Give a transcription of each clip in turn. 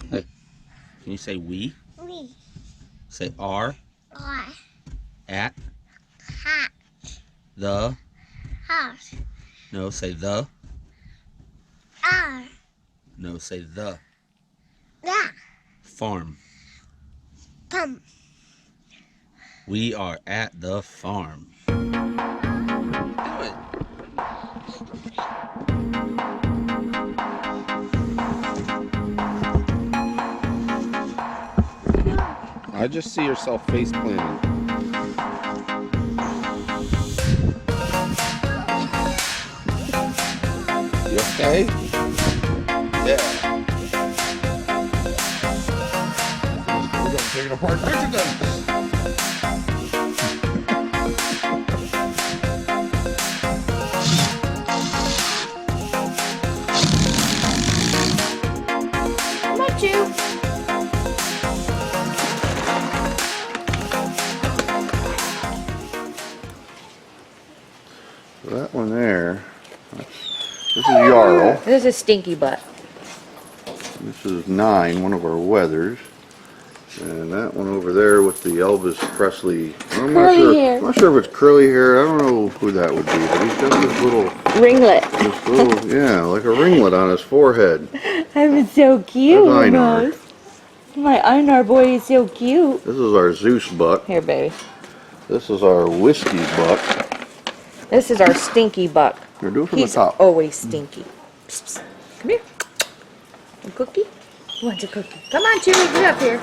Hey, can you say we? We. Say are. Are. At. Hat. The. House. No, say the. Are. No, say the. The. Farm. Pump. We are at the farm. Do it. I just see yourself face planting. You okay? Yeah. We're gonna take it apart. Come on, Chew. That one there, this is Jarl. This is Stinky Butt. This is 9, one of our weathers. And that one over there with the Elvis Presley. I'm not sure if it's curly hair. I don't know who that would be, but he's got this little Ringlet. yeah, like a ringlet on his forehead. That was so cute. That's Einar. My Einar boy is so cute. This is our Zeus buck. Here, baby. This is our whiskey buck. This is our Stinky Buck. You're doing from He's the top. always stinky. Psst, psst. Come here. A cookie? Who wants a cookie? Come on, Chewy, get up here.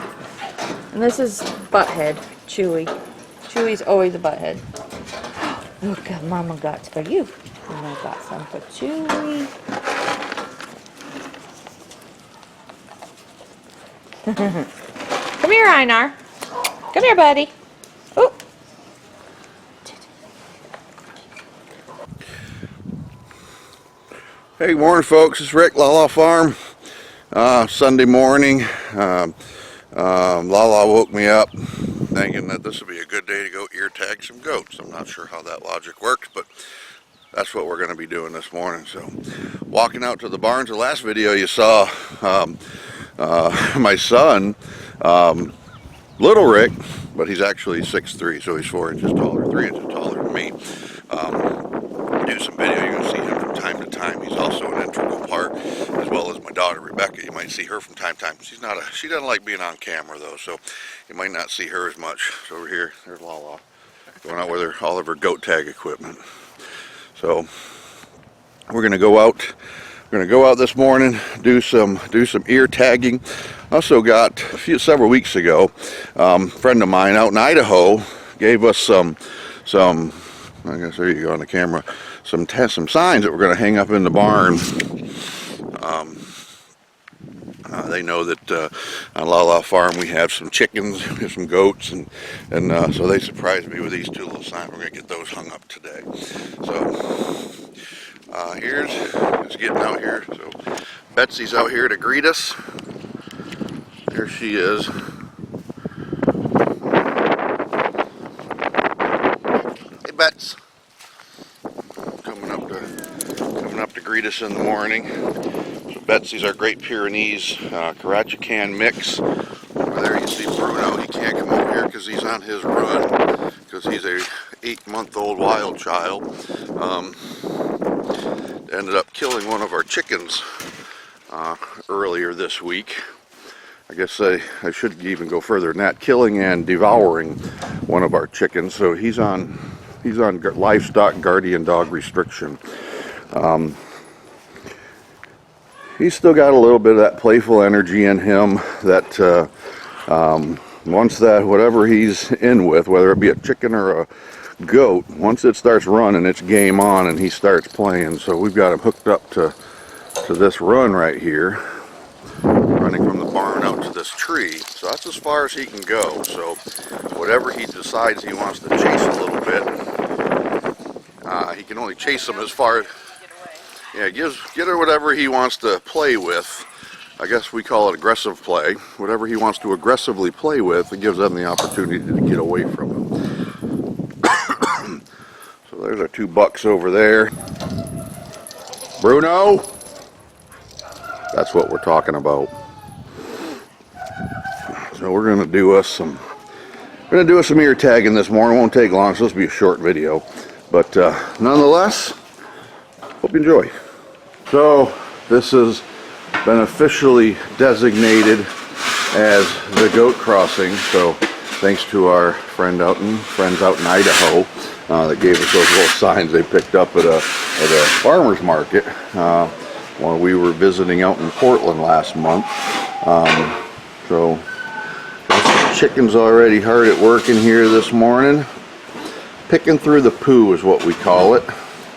And this is Butthead, Chewy. Chewy's always a butthead. Look what Mama got for you. And I got some for Chewy. Come here, Einar. Come here, buddy. Oh. Hey, good morning, folks. It's Rick, LaLa Farm. Sunday morning. LaLa woke me up thinking that this would be a good day to go ear tag some goats. I'm not sure how that logic works, but that's what we're going to be doing this morning. So, walking out to the barns. The last video you saw, my son, little Rick, but he's actually 6'3", so he's 4 inches taller, 3 inches taller than me. Do some video, you're going to see him from time to time. He's also an integral part, as well as my daughter Rebecca. You might see her from time to time. She doesn't like being on camera though, so you might not see her as much. So over here, there's LaLa going out with all of her goat tag equipment. So we're going to go out. We're going to go out this morning, do some ear tagging. Also got several weeks ago, a friend of mine out in Idaho gave us some. I guess there you go on the camera. Some signs that we're going to hang up in the barn. They know that on LaLa Farm we have some chickens, we have some goats, and so they surprised me with these two little signs. We're going to get those hung up today. So here's getting out here. So Betsy's out here to greet us. There she is. Hey, Bets. Coming up to greet us in the morning. So Betsy's our Great Pyrenees Karachican mix. Over there you see Bruno. He can't come over here because he's on his run, because he's a 8-month-old wild child. Ended up killing one of our chickens earlier this week. I guess I should even go further than that. Killing and devouring one of our chickens. So he's on livestock guardian dog restriction. He's still got a little bit of that playful energy in him that once that whatever he's in with, whether it be a chicken or a goat, once it starts running, it's game on and he starts playing. So we've got him hooked up to this run right here, running from the barn out to this tree. So that's as far as he can go. So whatever he decides he wants to chase a little bit, he can only chase them as far as, yeah, get her whatever he wants to play with. I guess we call it aggressive play. Whatever he wants to aggressively play with, it gives them the opportunity to get away from him. So there's our 2 bucks over there. Bruno, that's what we're talking about. So we're gonna do us some ear tagging this morning. Won't take long. It's supposed to be a short video, but nonetheless, hope you enjoy. So this has been officially designated as the goat crossing. So thanks to our friends out in Idaho that gave us those little signs they picked up at a farmer's market while we were visiting out in Portland last month. So chickens already hard at work in here this morning. Picking through the poo is what we call it.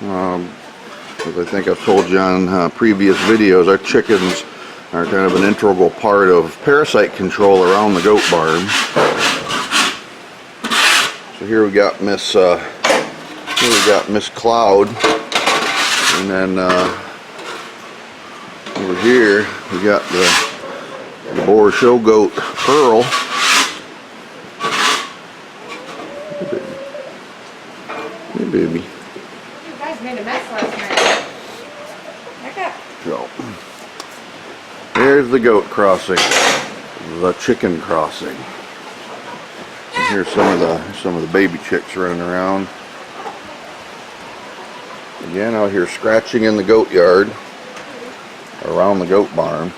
As I think I've told you on previous videos, our chickens are kind of an integral part of parasite control around the goat barn. So here we got Miss Cloud, and then over here we got the Boer show goat Pearl. Hey baby. You guys made a mess last night. Back up. So there's the goat crossing, the chicken crossing. And here's some of the baby chicks running around. Again, out here scratching in the goat yard, around the goat barn.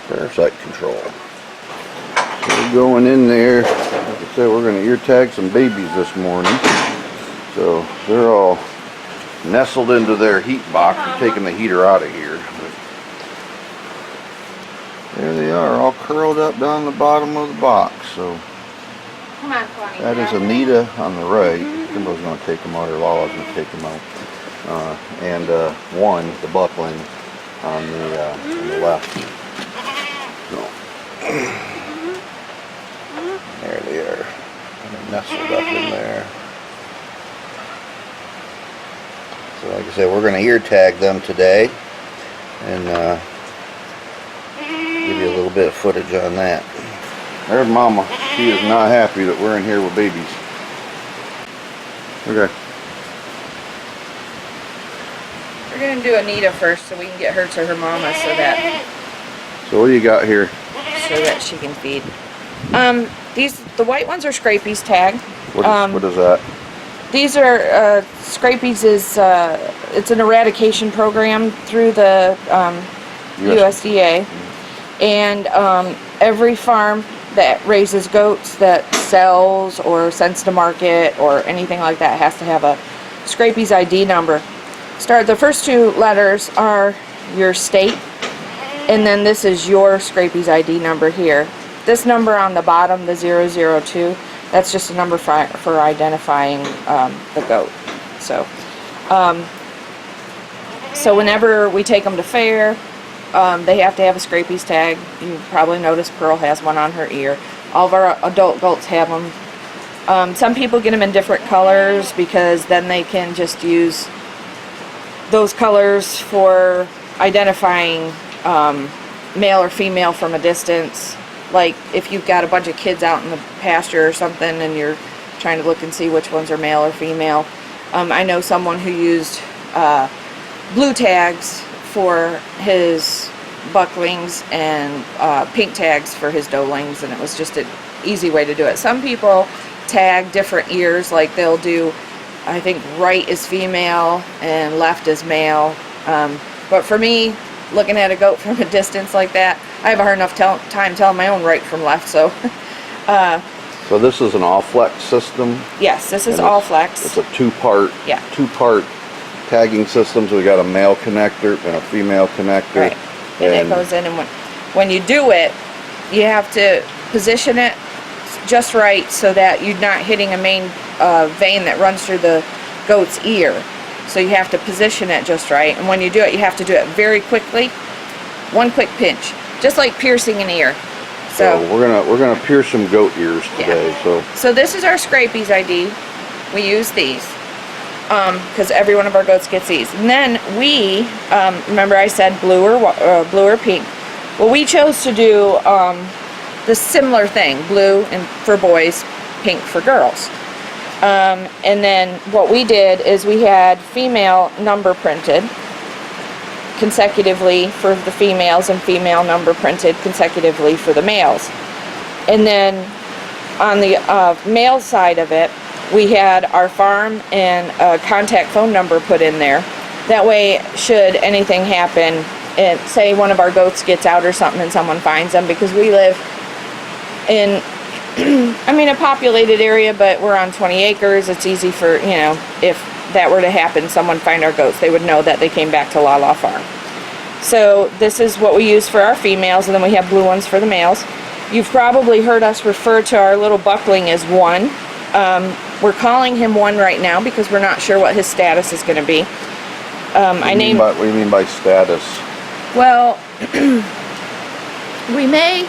Parasite control. So we're going in there. Like I said, we're going to ear tag some babies this morning. So they're all nestled into their heat box. We're taking the heater out of here. But there they are, all curled up down the bottom of the box. So Come on, Connie. that is Anita on the right. Kimbo's going to take them out, or Lala's going to take them out. And one, the buckling, on the left. So there they are. They're nestled up in there. So like I said, we're going to ear tag them today and give you a little bit of footage on that. There's Mama. She is not happy that we're in here with babies. Okay. We're going to do Anita first so we can get her to her mama So what do you got here? so that she can feed. The white ones are Scrapies tag. What is that? These are Scrapies is it's an eradication program through the USDA, and every farm that raises goats that sells or sends to market or anything like that has to have a Scrapies ID number. The first two letters are your state, and then this is your Scrapies ID number here. This number on the bottom, the 002, that's just a number for identifying the goat. So whenever we take them to fair, they have to have a Scrapies tag. You probably noticed Pearl has one on her ear. All of our adult goats have them. Some people get them in different colors because then they can just use those colors for identifying male or female from a distance. Like if you've got a bunch of kids out in the pasture or something and you're trying to look and see which ones are male or female. I know someone who used blue tags for his bucklings and pink tags for his doelings, and it was just an easy way to do it. Some people tag different ears, like they'll do, I think right is female and left is male. But for me, looking at a goat from a distance like that, I have a hard enough time telling my own right from left. So So this is an all-flex system? yes, this is all flex. It's a two-part tagging system. So we got a male connector and a female connector. Right. And it goes in, and when you do it, you have to position it just right so that you're not hitting a main vein that runs through the goat's ear. So you have to position it just right, and when you do it, you have to do it very quickly. One quick pinch, just like piercing an ear. So we're gonna pierce some goat ears today. Yeah. So this is our Scrapies ID. We use these because every one of our goats gets these. And then we remember I said blue or pink. Well, we chose to do the similar thing: blue and for boys, pink for girls. And then what we did is we had female number printed, consecutively for the females and female number printed consecutively for the males. And then on the male side of it, we had our farm and a contact phone number put in there. That way, should anything happen, and say one of our goats gets out or something and someone finds them, because we live in I mean, a populated area, but we're on 20 acres. It's easy for, you know, if that were to happen, someone find our goats, they would know that they came back to LaLa Farm. So this is what we use for our females, and then we have blue ones for the males. You've probably heard us refer to our little buckling as one. We're calling him one right now because we're not sure what his status is going to be. What do you mean by status? Well, we may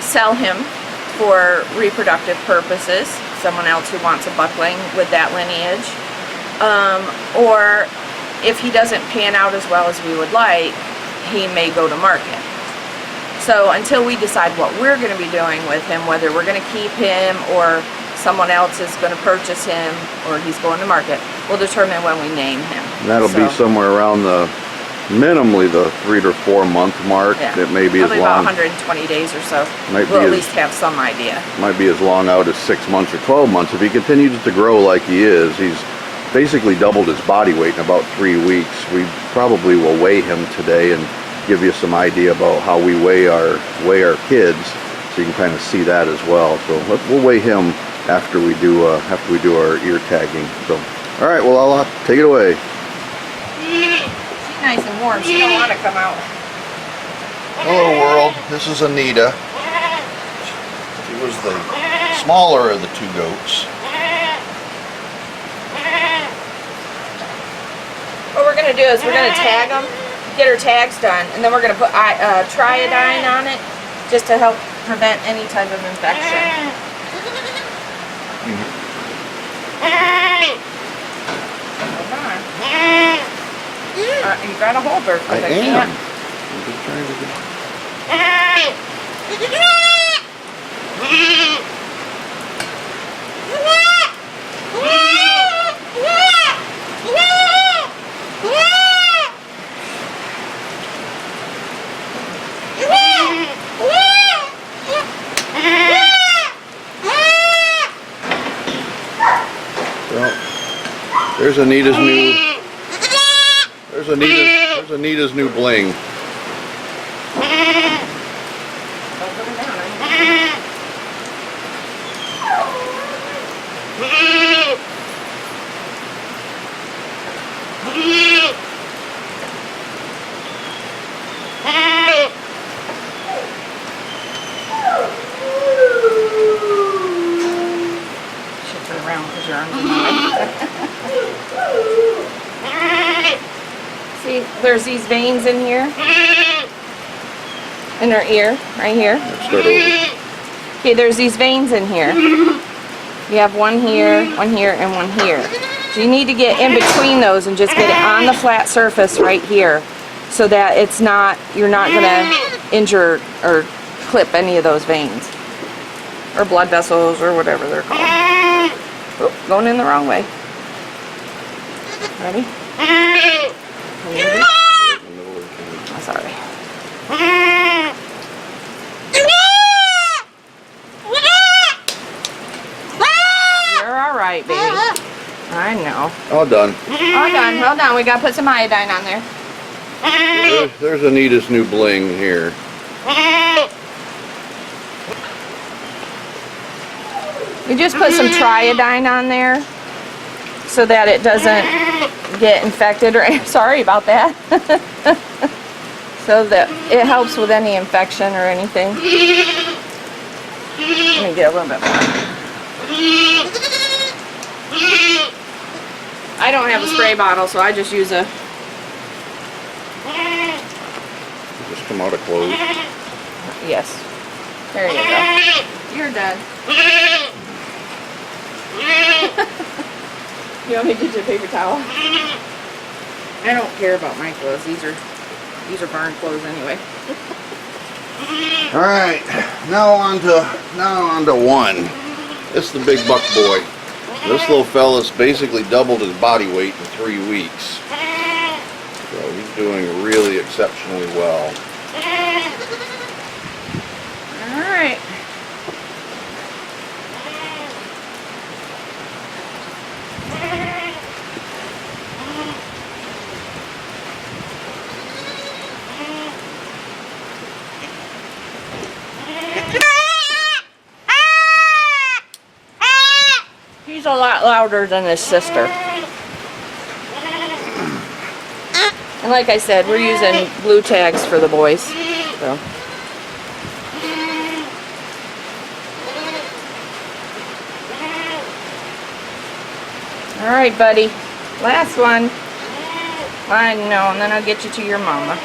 sell him for reproductive purposes, someone else who wants a buckling with that lineage, or if he doesn't pan out as well as we would like, he may go to market. So until we decide what we're going to be doing with him, whether we're going to keep him or someone else is going to purchase him or he's going to market, we'll determine when we name him. And that'll be somewhere around the minimally the 3 to 4 month mark. Yeah. It may be probably as long. about 120 days or so. Might we'll be at as, least have some idea. Might be as long out as 6 months or 12 months. If he continues to grow like he is, he's basically doubled his body weight in about 3 weeks. We probably will weigh him today and give you some idea about how we weigh our kids, so you can kind of see that as well. So we'll weigh him after we do our ear tagging. So, all right, well, I'll take it away. She's nice and warm. She don't want to come out. Hello world, this is Anita. She was the smaller of the two goats. What we're going to do is we're going to tag them, get her tags done, and then we're going to put triodine on it just to help prevent any type of infection. Hold on. You got to hold her. I am. Can't. I'm just trying to get... Well, there's Anita's new... There's Anita's new bling. Shift her around because you're under See, there's these veins in here. In her ear, right here. Start over. Okay, there's these veins in here. You have one here, and one here. So you need to get in between those and just get it on the flat surface right here, so that it's not, you're not gonna injure or clip any of those veins. Or blood vessels, or whatever they're called. Oh, going in the wrong way. Ready? Oh, sorry. You're alright, baby. I know. All done. All done. Hold on. We gotta put some iodine on there. There's Anita's new bling here. We just put some triodine on there so that it doesn't get infected, or sorry about that. So that it helps with any infection or anything. Let me get a little bit more. I don't have a spray bottle, so I just use a... Just come out of clothes. Yes. There you go. You're done. You want me to get you a paper towel? I don't care about my clothes. These are burned clothes anyway. All right, now on to one. This is the big buck boy. This little fella's basically doubled his body weight in 3 weeks. He's doing really exceptionally well. All right. He's a lot louder than his sister. And like I said, we're using blue tags for the boys. So. All right, buddy. Last one. I know, and then I'll get you to your mama.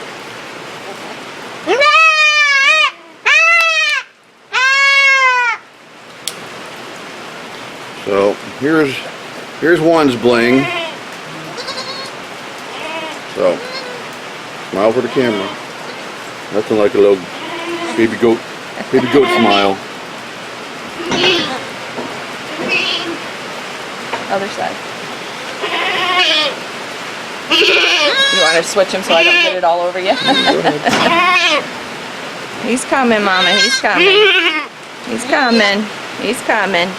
So here's one's bling. So smile for the camera. Nothing like a little baby goat smile. Other side. You want to switch him so I don't get it all over you? He's coming, Mama. He's coming. He's coming. He's coming.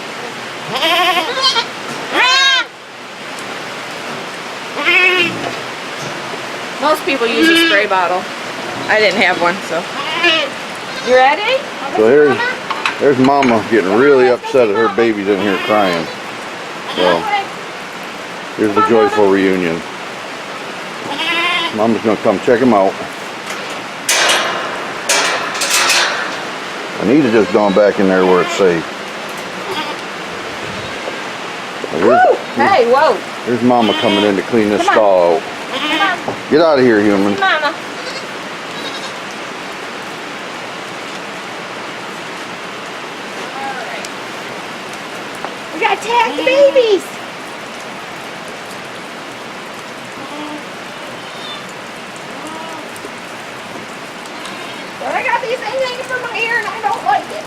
Most people use a spray bottle. I didn't have one, so. You ready? So there's Mama getting really upset at her babies in here crying. So here's the joyful reunion. Mama's gonna come check him out. I need to just gone back in there where it's safe. Hey, whoa. Here's Mama coming in to clean this stall out. Get out of here, human. Mama. Alright. We gotta tag the babies. But I got these things hanging from my ear and I don't like it.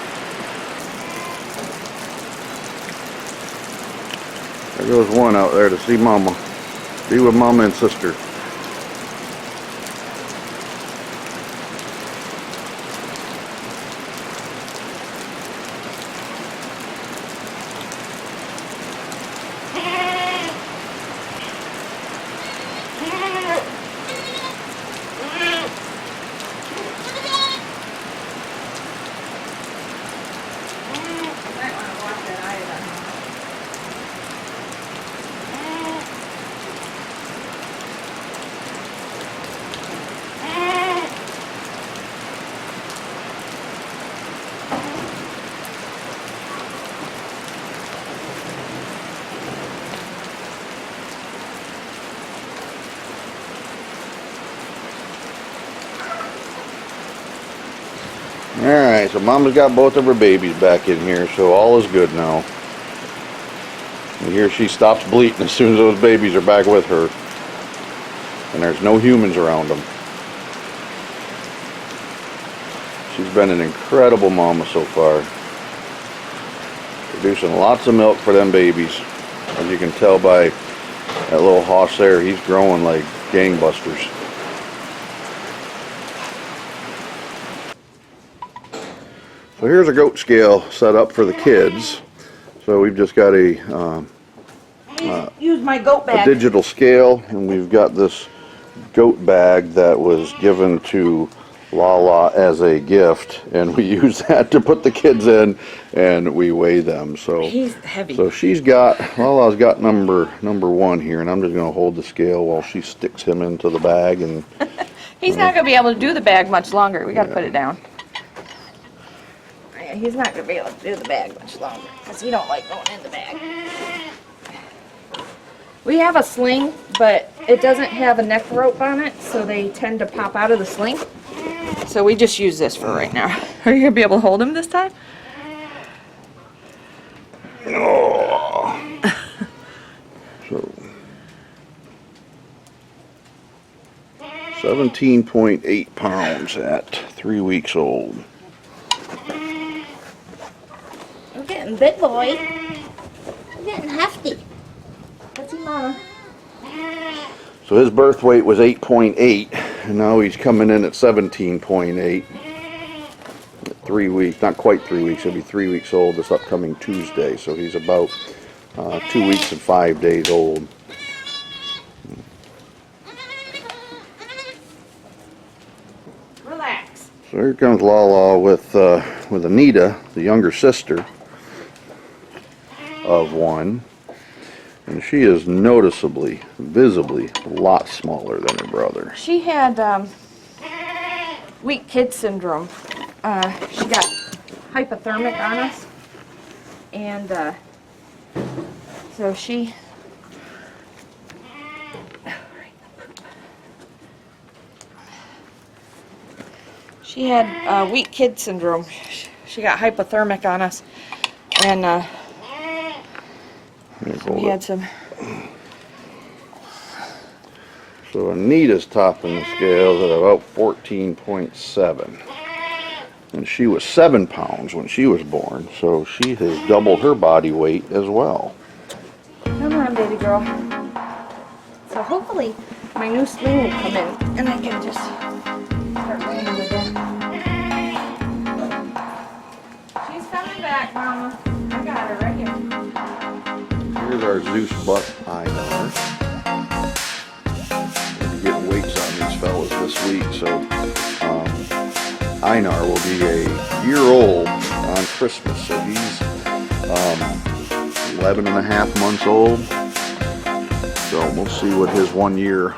There goes one out there to see Mama. Be with Mama and sister. Alright, so Mama's got both of her babies back in here, so all is good now. And here she stops bleating as soon as those babies are back with her. And there's no humans around them. She's been an incredible mama so far. Producing lots of milk for them babies. As you can tell by that little hoss there, he's growing like gangbusters. So here's a goat scale set up for the kids. So we've just got a Use my goat bag. digital scale, and we've got this goat bag that was given to LaLa as a gift, and we use that to put the kids in, and we weigh them. So He's heavy. So LaLa's got number one here, and I'm just gonna hold the scale while she sticks him into the bag. And He's not going to be able to do the bag much longer. We got to put it down. Yeah, he's not going to be able to do the bag much longer because he don't like going in the bag. We have a sling, but it doesn't have a neck rope on it, so they tend to pop out of the sling. So we just use this for right now. Are you going to be able to hold him this time? oh. So 17.8 pounds at 3 weeks old. I'm getting big, boy. I'm getting hefty. Let's see, Mama. So his birth weight was 8.8, and now he's coming in at 17.8. 3 weeks, not quite 3 weeks, he'll be 3 weeks old this upcoming Tuesday, so he's about 2 weeks and 5 days old. Relax. So here comes LaLa with Anita, the younger sister of one, and she is noticeably, visibly a lot smaller than her brother. She had weak kid syndrome. She got hypothermic on us, and so she had weak kid syndrome. She got hypothermic on us, and we had some. So Anita's topping the scales at about 14.7. And she was 7 pounds when she was born, so she has doubled her body weight as well. Come on, baby girl. So hopefully my new swing will come in and I can just start playing with her. She's coming back, Mama. I got her right here. Here's our Zeus butt Einar. We're getting weights on these fellas this week, so Einar will be a year old on Christmas, so he's 11 and a half months old. So we'll see what his 1 year